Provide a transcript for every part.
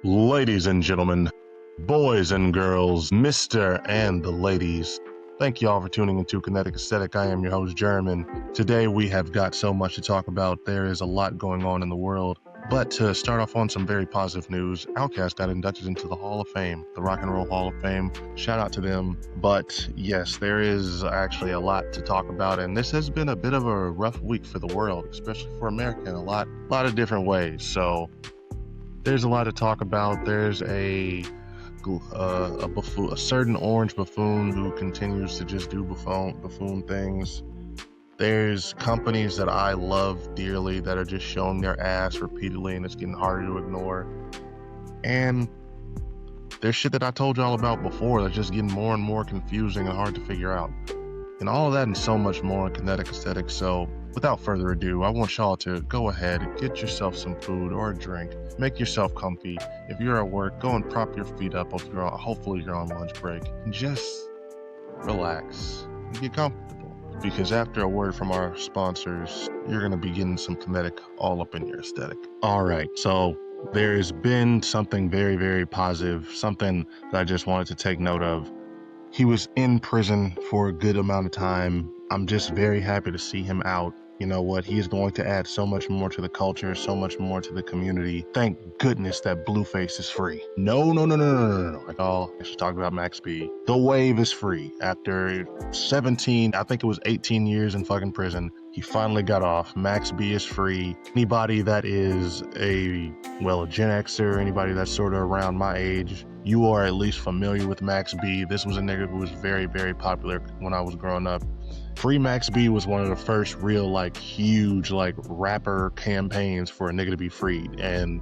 Ladies and gentlemen, boys and girls, Mr. and the ladies, thank y'all for tuning into Kinetic Aesthetic. I am your host, Jerm, and today we have got so much to talk about. There is a lot going on in the world. But to start off on some very positive news, Outkast got inducted into the Hall of Fame, the Rock and Roll Hall of Fame. Shout out to them. But yes, there is actually a lot to talk about, and this has been a bit of a rough week for the world, especially for America in a lot of different ways. So there's a lot to talk about. There's a buffoon, a certain orange buffoon who continues to just do buffoon things. There's companies that I love dearly that are just showing their ass repeatedly, and it's getting harder to ignore. And there's shit that I told y'all about before that's just getting more and more confusing and hard to figure out. And all of that and so much more in Kinetic Aesthetic. So without further ado, I want y'all to go ahead and get yourself some food or a drink. Make yourself comfy. If you're at work, go and prop your feet up. Hopefully you're on lunch break. And just relax and get comfortable. Because after a word from our sponsors, you're going to be getting some kinetic all up in your aesthetic. All right, so there's been something very, very positive, something that I just wanted to take note of. He was in prison for a good amount of time. I'm just very happy to see him out. You know what? He is going to add so much more to the culture, so much more to the community. Thank goodness that Blueface is free. No. Like I should talk about Max B. The Wave is free. After 17, I think it was 18 years in fucking prison, he finally got off. Max B is free. Anybody that is a Gen Xer, anybody that's sort of around my age, you are at least familiar with Max B. This was a nigga who was very, very popular when I was growing up. Free Max B was one of the first real, huge, rapper campaigns for a nigga to be freed. And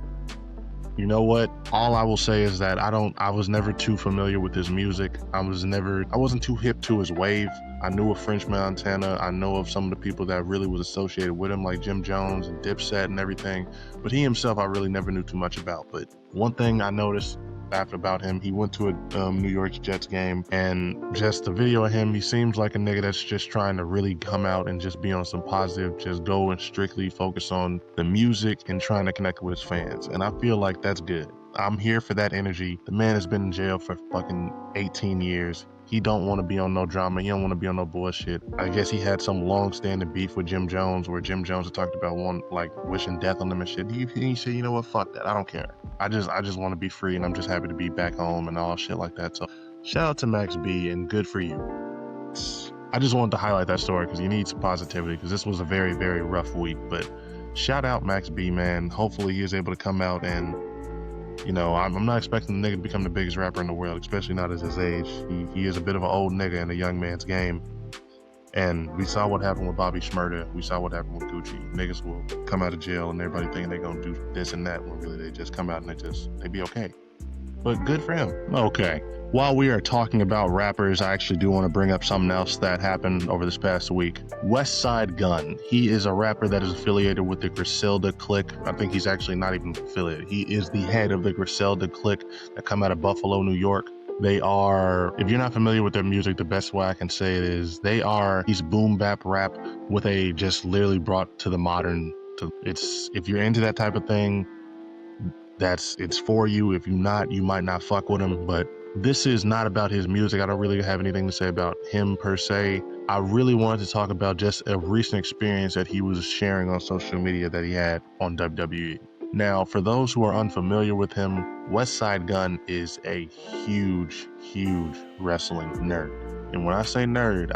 you know what? All I will say is that I was never too familiar with his music. I wasn't too hip to his wave. I knew of French Montana. I know of some of the people that really was associated with him, like Jim Jones and Dipset and everything. But he himself, I really never knew too much about. But one thing I noticed about him, he went to a New York Jets game, and just the video of him, he seems like a nigga that's just trying to really come out and just be on some positive, just go and strictly focus on the music and trying to connect with his fans. And I feel like that's good. I'm here for that energy. The man has been in jail for fucking 18 years. He don't want to be on no drama. He don't want to be on no bullshit. I guess he had some long-standing beef with Jim Jones, where Jim Jones had talked about wishing death on him and shit. He said, you know what, fuck that. I don't care. I just want to be free, and I'm just happy to be back home and all shit like that. So shout out to Max B, and good for you. I just wanted to highlight that story because you need some positivity, because this was a very, very rough week. But shout out Max B, man. Hopefully he is able to come out and, I'm not expecting the nigga to become the biggest rapper in the world, especially not at his age. He is a bit of an old nigga in a young man's game. And we saw what happened with Bobby Shmurda. We saw what happened with Gucci. Niggas will come out of jail and everybody thinking they're going to do this and that, when really they just come out and they be okay. But good for him. Okay. While we are talking about rappers, I actually do want to bring up something else that happened over this past week. Westside Gunns. He is a rapper that is affiliated with the Griselda clique. I think he's actually not even affiliated. He is the head of the Griselda clique that come out of Buffalo, New York. They are, if you're not familiar with their music, the best way I can say it is he's boom bap rap with a just literally brought to the modern. If you're into that type of thing, it's for you. If you're not, you might not fuck with him. But this is not about his music. I don't really have anything to say about him per se. I really wanted to talk about just a recent experience that he was sharing on social media that he had on WWE. Now, for those who are unfamiliar with him, Westside Gunns is a huge, huge wrestling nerd. And when I say nerd,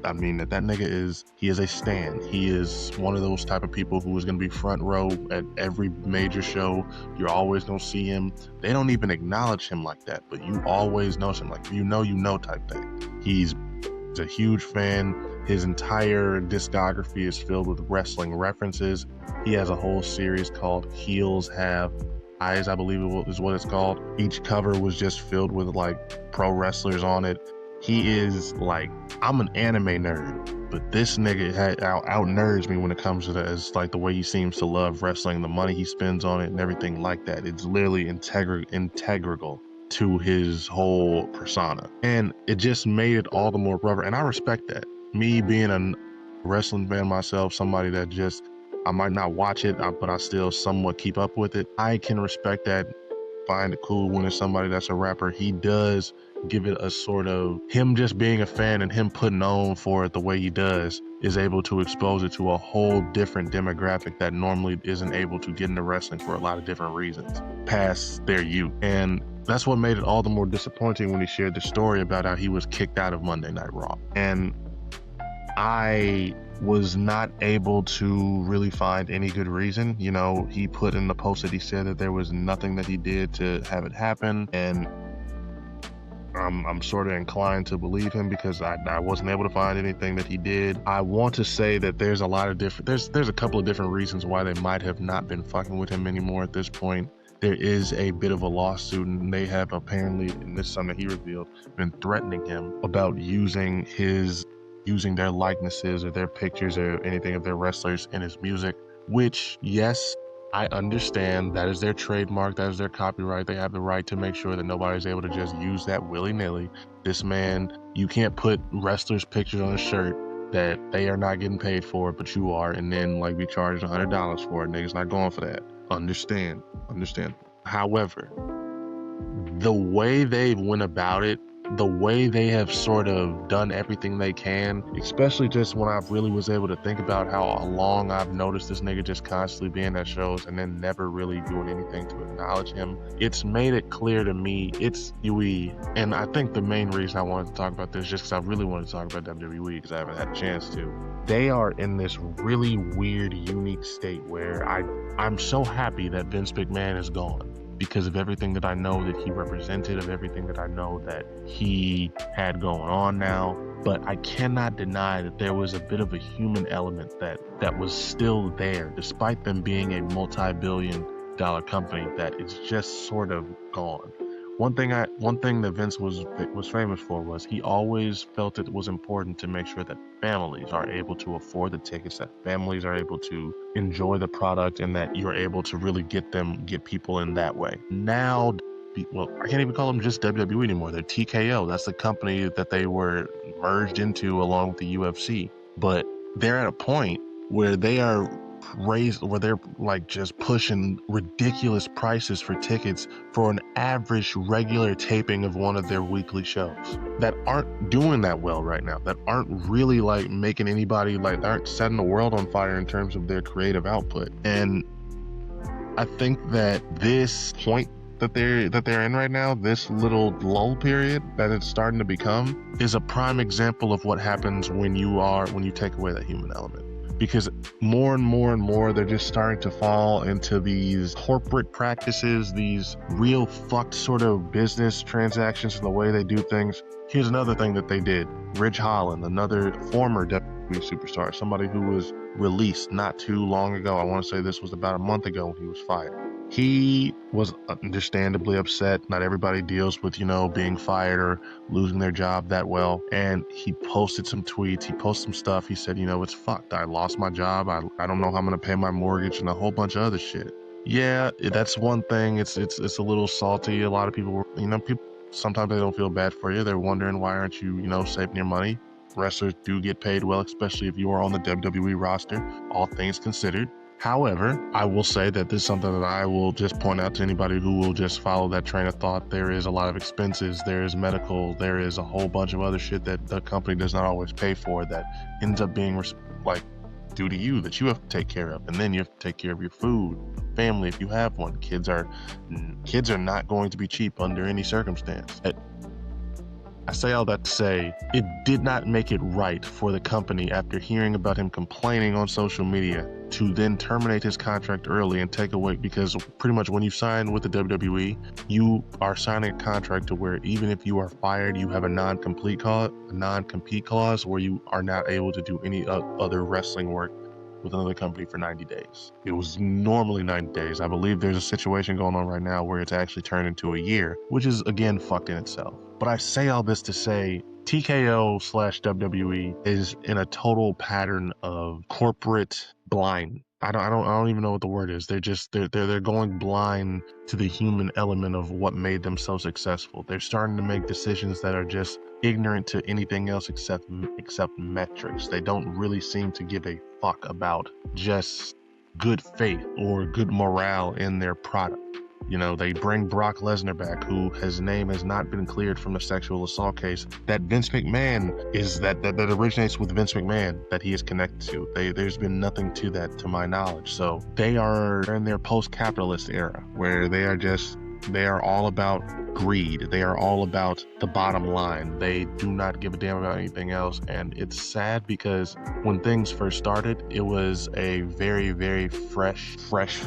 I mean that nigga he is a stan. He is one of those type of people who is going to be front row at every major show. You're always going to see him. They don't even acknowledge him like that, but you always know him, like you know type thing. He's a huge fan. His entire discography is filled with wrestling references. He has a whole series called Heels Have Eyes, I believe is what it's called. Each cover was just filled with pro wrestlers on it. He is I'm an anime nerd, but this nigga out nerds me when it comes to that. It's the way he seems to love wrestling, the money he spends on it and everything like that. It's literally integral to his whole persona. And it just made it all the more rubber. And I respect that. Me being a wrestling fan myself, somebody that I might not watch it, but I still somewhat keep up with it. I can respect that find it cool when it's somebody that's a rapper, he does give it a sort of, him just being a fan and him putting on for it the way he does is able to expose it to a whole different demographic that normally isn't able to get into wrestling for a lot of different reasons past their youth. And that's what made it all the more disappointing when he shared the story about how he was kicked out of Monday Night Raw. And I was not able to really find any good reason. You know, he put in the post that he said that there was nothing that he did to have it happen, and I'm sort of inclined to believe him because I wasn't able to find anything that he did. I want to say that there's a lot of different, there's a couple of different reasons why they might have not been fucking with him anymore at this point. There is a bit of a lawsuit, and they have apparently, and this is something he revealed, been threatening him about using their likenesses or their pictures or anything of their wrestlers in his music, which, yes, I understand that is their trademark, that is their copyright. They have the right to make sure that nobody's able to just use that willy-nilly. This man, you can't put wrestlers' pictures on a shirt that they are not getting paid for, but you are, and then like be charged $100 for it. Niggas not going for that. Understand. However, the way they went about it, the way they have sort of done everything they can, especially just when I really was able to think about how long I've noticed this nigga just constantly being at shows and then never really doing anything to acknowledge him, it's made it clear to me it's UE. And I think the main reason I wanted to talk about this, just because I really wanted to talk about WWE because I haven't had a chance to, they are in this really weird, unique state where I'm so happy that Vince McMahon is gone, because of everything that I know that he represented, of everything that I know that he had going on now. But I cannot deny that there was a bit of a human element that was still there, despite them being a multi-billion-dollar company, that it's just sort of gone. One thing that Vince was famous for was he always felt it was important to make sure that families are able to afford the tickets, that families are able to enjoy the product, and that you're able to really get people in that way. Now, well, I can't even call them just WWE anymore. They're TKO. That's the company that they were merged into along with the UFC. But they're at a point where they're like just pushing ridiculous prices for tickets for an average regular taping of one of their weekly shows that aren't doing that well right now, that aren't really like making anybody, like, aren't setting the world on fire in terms of their creative output. And I think that this point that they're in right now, this little lull period that it's starting to become, is a prime example of what happens when you take away that human element. Because more and more, they're just starting to fall into these corporate practices, these real fucked sort of business transactions and the way they do things. Here's another thing that they did. Ridge Holland, another former WWE superstar, somebody who was released not too long ago. I want to say this was about a month ago when he was fired. He was understandably upset. Not everybody deals with, being fired or losing their job that well. And he posted some tweets. He posted some stuff. He said, it's fucked. I lost my job. I don't know how I'm going to pay my mortgage and a whole bunch of other shit. Yeah, that's one thing. It's a little salty. A lot of people, people, sometimes they don't feel bad for you. They're wondering, why aren't you, saving your money? Wrestlers do get paid well, especially if you are on the WWE roster, all things considered. However, I will say that this is something that I will just point out to anybody who will just follow that train of thought. There is a lot of expenses, there is medical, there is a whole bunch of other shit that the company does not always pay for that ends up being due to you, that you have to take care of. And then you have to take care of your food, family if you have one. Kids are not going to be cheap under any circumstance. I say all that to say, it did not make it right for the company, after hearing about him complaining on social media, to then terminate his contract early and take away, because pretty much when you sign with the WWE, you are signing a contract to where even if you are fired, you have a non-compete clause where you are not able to do any other wrestling work with another company for 90 days. It was normally 90 days. I believe there's a situation going on right now where it's actually turned into a year, which is, again, fucked in itself. But I say all this to say, TKO/WWE is in a total pattern of corporate blind. I don't even know what the word is. They're going blind to the human element of what made them so successful. They're starting to make decisions that are just ignorant to anything else except metrics. They don't really seem to give a fuck about just good faith or good morale in their product. You know, they bring Brock Lesnar back, who his name has not been cleared from the sexual assault case that Vince McMahon is that originates with Vince McMahon, that he is connected to. There's been nothing to that, to my knowledge. So they are in their post-capitalist era where they are all about greed. They are all about the bottom line. They do not give a damn about anything else. And it's sad because when things first started, it was a very, very fresh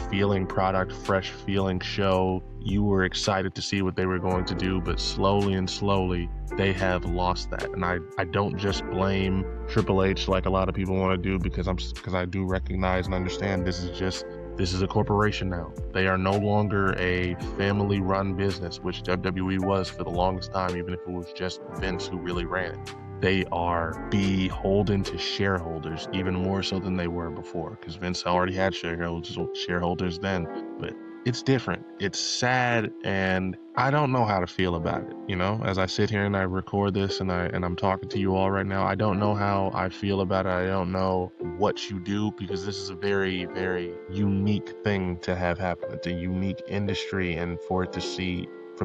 feeling product, fresh feeling show. You were excited to see what they were going to do, but slowly they have lost that. And I don't just blame Triple H like a lot of people want to do, because I do recognize and understand this is a corporation now. They are no longer a family-run business, which WWE was for the longest time, even if it was just Vince who really ran it. They are beholden to shareholders, even more so than they were before, because Vince already had shareholders then. But it's different. It's sad, and I don't know how to feel about it. You know, as I sit here and I record this and I'm talking to you all right now, I don't know how I feel about it. I don't know what you do, because this is a very, very unique thing to have happen. It's a unique industry, and for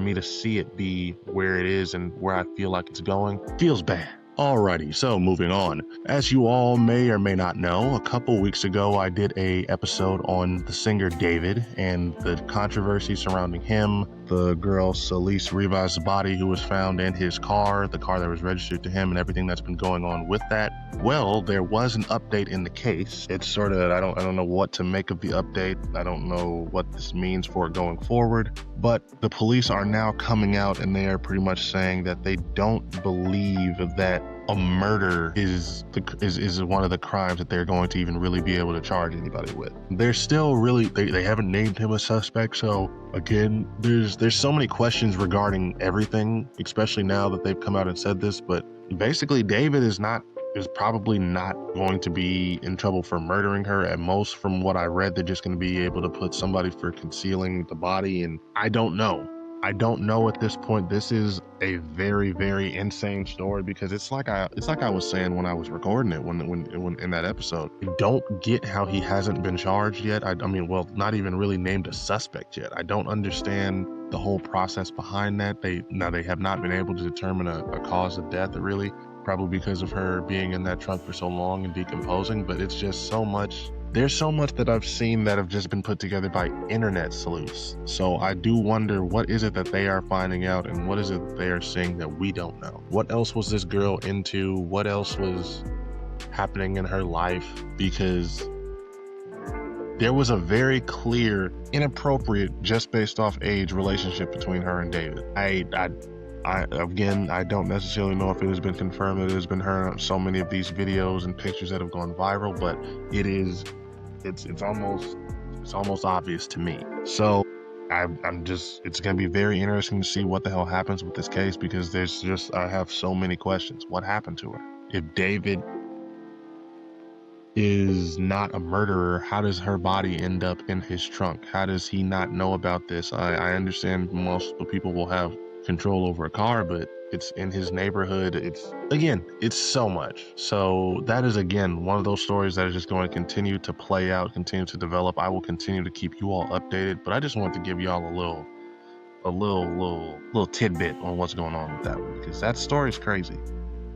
me to see it be where it is and where I feel like it's going feels bad. Alrighty, so moving on. As you all may or may not know, a couple weeks ago I did a episode on the singer David and the controversy surrounding him, the girl Celeste Rivas' body who was found in his car, the car that was registered to him, and everything that's been going on with that. Well, there was an update in the case. It's sort of, I don't know what to make of the update. I don't know what this means for it going forward, but the police are now coming out and they are pretty much saying that they don't believe that a murder is one of the crimes that they're going to even really be able to charge anybody with. They're still really, they haven't named him a suspect, so again, there's so many questions regarding everything, especially now that they've come out and said this. But basically David is probably not going to be in trouble for murdering her. At most, from what I read, they're just going to be able to put somebody for concealing the body, and I don't know at this point. This is a very, very insane story, because it's like I was saying when I was recording it, when in that episode, I don't get how he hasn't been charged yet. I mean, well, not even really named a suspect yet. I don't understand the whole process behind that. They have not been able to determine a cause of death, really, probably because of her being in that trunk for so long and decomposing. But it's just so much. There's so much that I've seen that have just been put together by internet sleuths. So I do wonder, what is it that they are finding out, and what is it that they are seeing that we don't know? What else was this girl into? What else was happening in her life? Because there was a very clear, inappropriate, just based off age relationship between her and David. I don't necessarily know if it has been confirmed that it has been her in so many of these videos and pictures that have gone viral, but it's almost obvious to me. So it's going to be very interesting to see what the hell happens with this case, because I have so many questions. What happened to her? If David is not a murderer, how does her body end up in his trunk? How does he not know about this? I understand most people will have control over a car, but it's in his neighborhood. It's so much. So that is, again, one of those stories that is just going to continue to play out, continue to develop. I will continue to keep you all updated, but I just wanted to give y'all a little tidbit on what's going on with that one, because that story is crazy.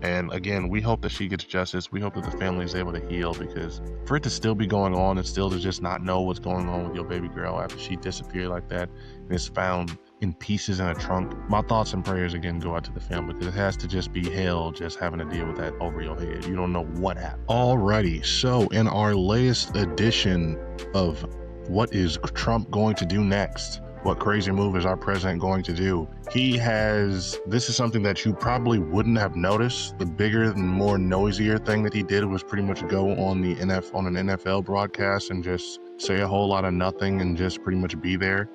And again, we hope that she gets justice. We hope that the family is able to heal, because for it to still be going on and still to just not know what's going on with your baby girl after she disappeared like that and is found in pieces in a trunk, my thoughts and prayers again go out to the family, because it has to just be hell just having to deal with that over your head. You don't know what happened. Alrighty, so in our latest edition of what is Trump going to do next? What crazy move is our president going to do? This is something that you probably wouldn't have noticed. The bigger and more noisier thing that he did was pretty much go on an NFL broadcast and just say a whole lot of nothing and just pretty much be there.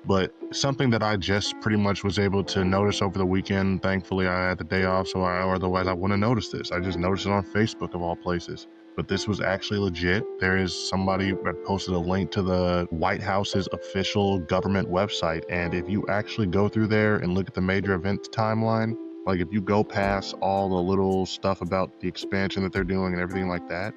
But something that I just pretty much was able to notice over the weekend, thankfully I had the day off, otherwise I wouldn't have noticed this. I just noticed it on Facebook of all places. But this was actually legit. There is somebody that posted a link to the White House's official government website. And if you actually go through there and look at the major event timeline, like if you go past all the little stuff about the expansion that they're doing and everything like that,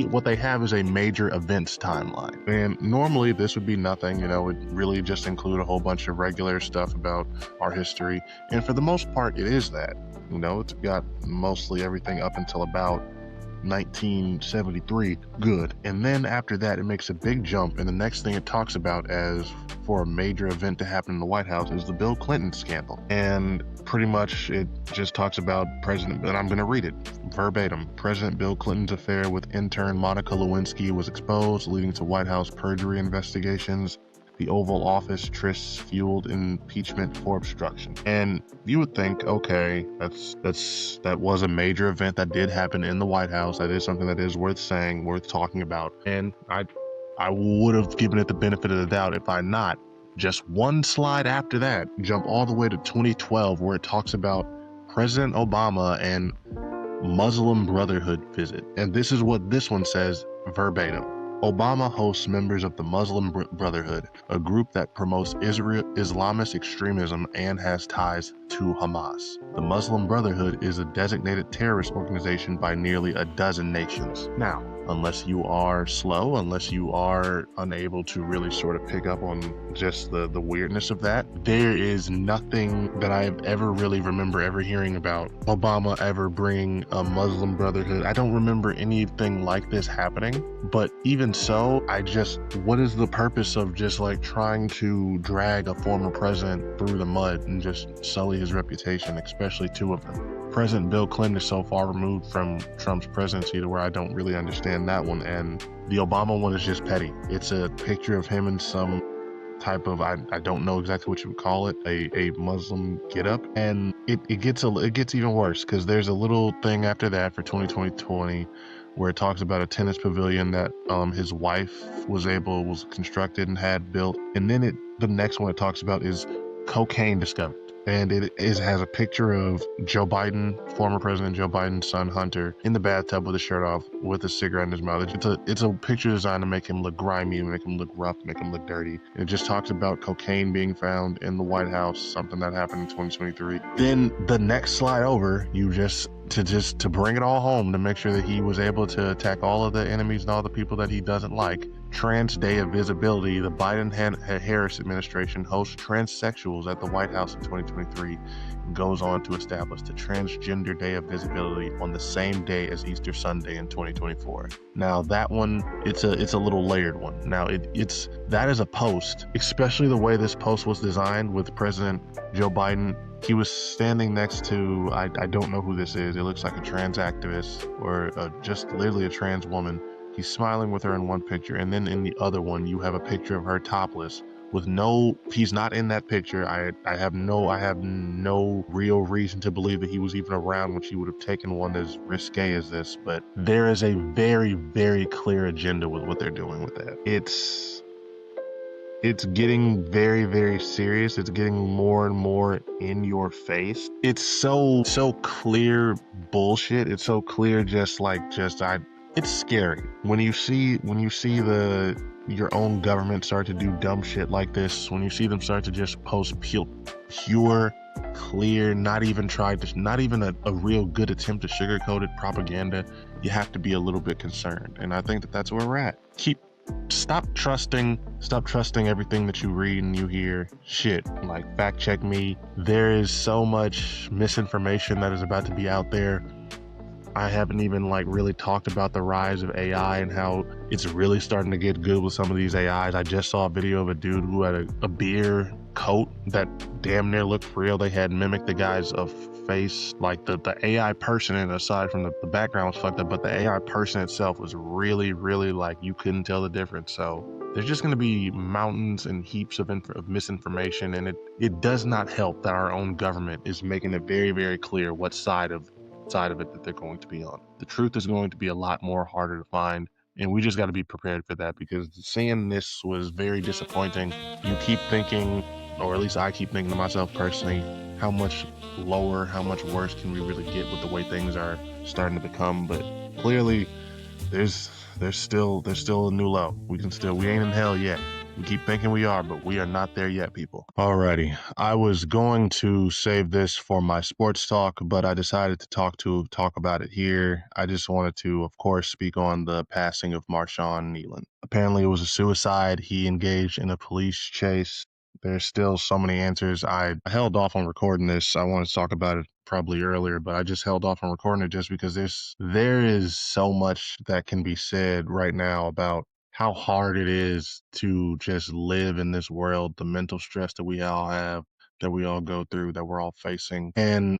What they have is a major events timeline. And normally this would be nothing, you know, it really just include a whole bunch of regular stuff about our history. And for the most part, it is that. You know, it's got mostly everything up until about 1973 good, and then after that it makes a big jump, and the next thing it talks about as for a major event to happen in the White House is the Bill Clinton scandal. And pretty much it just talks about President, and I'm going to read it verbatim. President Bill Clinton's affair with intern Monica Lewinsky was exposed, leading to White House perjury investigations. The Oval Office trysts fueled impeachment for obstruction. And you would think, okay, that was a major event that did happen in the White House. That is something that is worth saying, worth talking about. And I would have given it the benefit of the doubt if I not. Just one slide after that, jump all the way to 2012, where it talks about President Obama and Muslim Brotherhood visit. And this is what this one says verbatim. Obama hosts members of the Muslim Brotherhood, a group that promotes Islamist extremism and has ties to Hamas. The Muslim Brotherhood is a designated terrorist organization by nearly a dozen nations. Now, unless you are slow, unless you are unable to really sort of pick up on just the weirdness of that, there is nothing that I ever really remember ever hearing about Obama ever bring a Muslim Brotherhood. I don't remember anything like this happening, but even so, what is the purpose of just like trying to drag a former president through the mud and just sully his reputation, especially two of them? President Bill Clinton is so far removed from Trump's presidency to where I don't really understand that one, and the Obama one is just petty. It's a picture of him in some type of, I don't know exactly what you would call it, a Muslim getup, and it gets even worse, because there's a little thing after that for 2020 where it talks about a tennis pavilion that his wife was constructed and had built, and then the next one it talks about is cocaine discovered. And it has a picture of Joe Biden, former President Joe Biden's son Hunter, in the bathtub with his shirt off, with a cigarette in his mouth. It's a picture designed to make him look grimy, make him look rough, make him look dirty. And it just talks about cocaine being found in the White House, something that happened in 2023. Then the next slide over, to bring it all home, to make sure that he was able to attack all of the enemies and all the people that he doesn't like. Trans Day of Visibility, the Biden-Harris administration hosts transsexuals at the White House in 2023 and goes on to establish the Transgender Day of Visibility on the same day as Easter Sunday in 2024. Now that one, it's a little layered one. Now that is a post, especially the way this post was designed with President Joe Biden. He was standing next to, I don't know who this is. It looks like a trans activist or just literally a trans woman. He's smiling with her in one picture, and then in the other one, you have a picture of her topless with he's not in that picture. I have no real reason to believe that he was even around when she would have taken one as risque as this, but there is a very, very clear agenda with what they're doing with that. It's getting very, very serious. It's getting more and more in your face. It's so clear bullshit. It's so clear, it's scary when you see your own government start to do dumb shit like this. When you see them start to just post pure, clear, not even a real good attempt to sugarcoat it propaganda, you have to be a little bit concerned. And I think that's where we're at. Stop trusting everything that you read and you hear. Shit, like, fact check me. There is so much misinformation that is about to be out there. I haven't even really talked about the rise of AI and how it's really starting to get good with some of these AIs. I just saw a video of a dude who had a beer coat that damn near looked real. They had mimicked the guy's face, like the AI person, and aside from the background was fucked up, but the AI person itself was really, really you couldn't tell the difference. So there's just going to be mountains and heaps of misinformation, and it does not help that our own government is making it very, very clear what side of it that they're going to be on. The truth is going to be a lot more harder to find, and we just got to be prepared for that, because seeing this was very disappointing. You keep thinking, or at least I keep thinking to myself personally, how much lower, how much worse can we really get with the way things are starting to become? But clearly there's still a new low. We ain't in hell yet. We keep thinking we are, but we are not there yet, people. Alrighty, I was going to save this for my sports talk, but I decided to talk about it here. I just wanted to, of course, speak on the passing of Marshawn Kneeland. Apparently, it was a suicide. He engaged in a police chase. There's still so many answers. I held off on recording this. I wanted to talk about it probably earlier, but I just held off on recording it just because there is so much that can be said right now about how hard it is to just live in this world, the mental stress that we all have, that we all go through, that we're all facing. And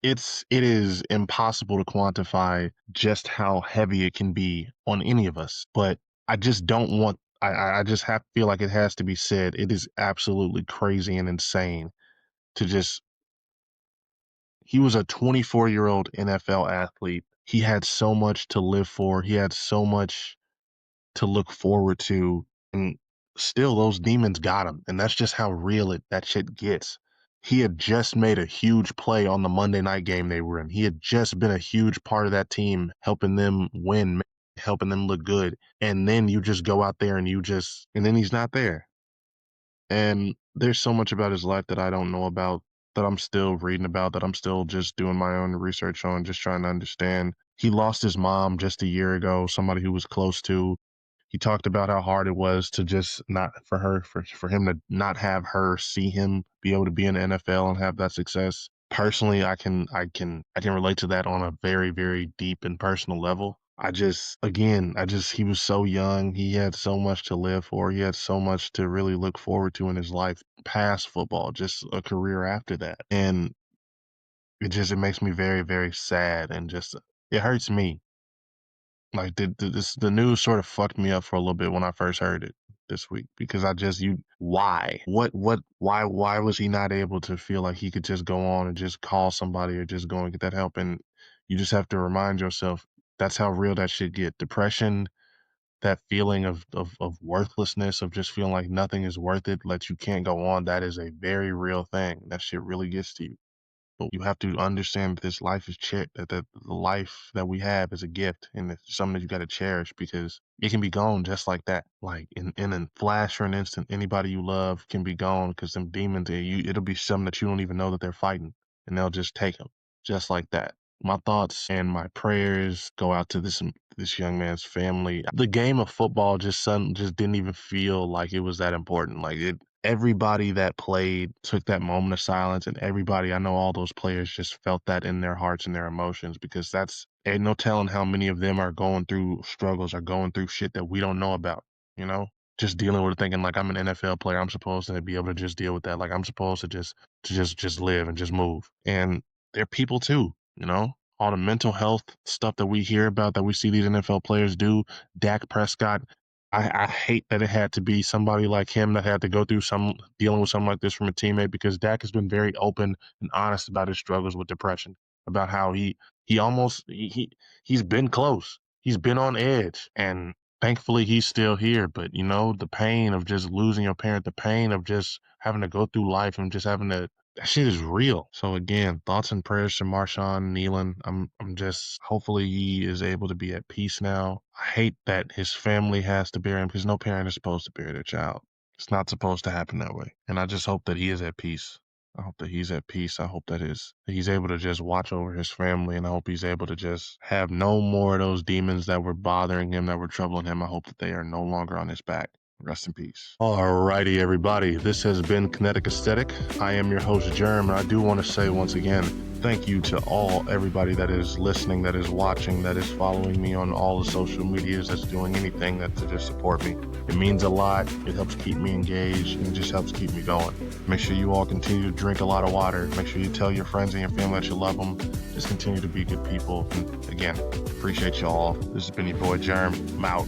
it is impossible to quantify just how heavy it can be on any of us. But I just don't want I just feel like it has to be said. It is absolutely crazy and insane to just he was a 24-year-old NFL athlete. He had so much to live for. He had so much to look forward to, and still those demons got him, and that's just how real that shit gets. He had just made a huge play on the Monday night game they were in. He had just been a huge part of that team, helping them win, helping them look good, and then you just go out there and and then he's not there. And there's so much about his life that I don't know about, that I'm still reading about, that I'm still just doing my own research on, just trying to understand. He lost his mom just a year ago, somebody who was close to. He talked about how hard it was to just not for him to not have her see him be able to be in the NFL and have that success. Personally, I can relate to that on a very, very deep and personal level. He was so young. He had so much to live for. He had so much to really look forward to in his life past football, just a career after that. And it makes me very, very sad, and just it hurts me. Like the news sort of fucked me up for a little bit when I first heard it this week, because why? Why was he not able to feel like he could just go on and just call somebody or just go and get that help? And you just have to remind yourself that's how real that shit get. Depression, that feeling of worthlessness, of just feeling like nothing is worth it, that you can't go on, that is a very real thing. That shit really gets to you. But you have to understand that this life is that the life that we have is a gift, and it's something that you got to cherish, because it can be gone just like that. Like in a flash or an instant, anybody you love can be gone, because them demons, it'll be something that you don't even know that they're fighting, and they'll just take them just like that. My thoughts and my prayers go out to this young man's family. The game of football just didn't even feel like it was that important. Everybody that played took that moment of silence, and everybody, I know all those players just felt that in their hearts and their emotions, because ain't no telling how many of them are going through struggles, are going through shit that we don't know about, you know? Just dealing with it, thinking like, I'm an NFL player, I'm supposed to be able to just deal with that. Like, I'm supposed to just live and just move. And they're people too, you know? All the mental health stuff that we hear about, that we see these NFL players do. Dak Prescott, I hate that it had to be somebody like him that had to go through dealing with something like this from a teammate, because Dak has been very open and honest about his struggles with depression, about how he's been close. He's been on edge, and thankfully he's still here. But the pain of just losing your parent, the pain of just having to go through life and just having to, that shit is real. So again, thoughts and prayers to Marshawn Kneeland. I'm just, hopefully he is able to be at peace now. I hate that his family has to bury him, because no parent is supposed to bury their child. It's not supposed to happen that way. And I just hope that he is at peace. I hope that he's at peace. I hope that he's able to just watch over his family, and I hope he's able to just have no more of those demons that were bothering him, that were troubling him. I hope that they are no longer on his back. Rest in peace. Alrighty, everybody. This has been Kinetic Aesthetic. I am your host, Jerm, and I do want to say once again, thank you to everybody that is listening, that is watching, that is following me on all the social medias, that's doing anything to just support me. It means a lot. It helps keep me engaged, and it just helps keep me going. Make sure you all continue to drink a lot of water. Make sure you tell your friends and your family that you love them. Just continue to be good people. And again, appreciate you all. This has been your boy, Jerm. I'm out.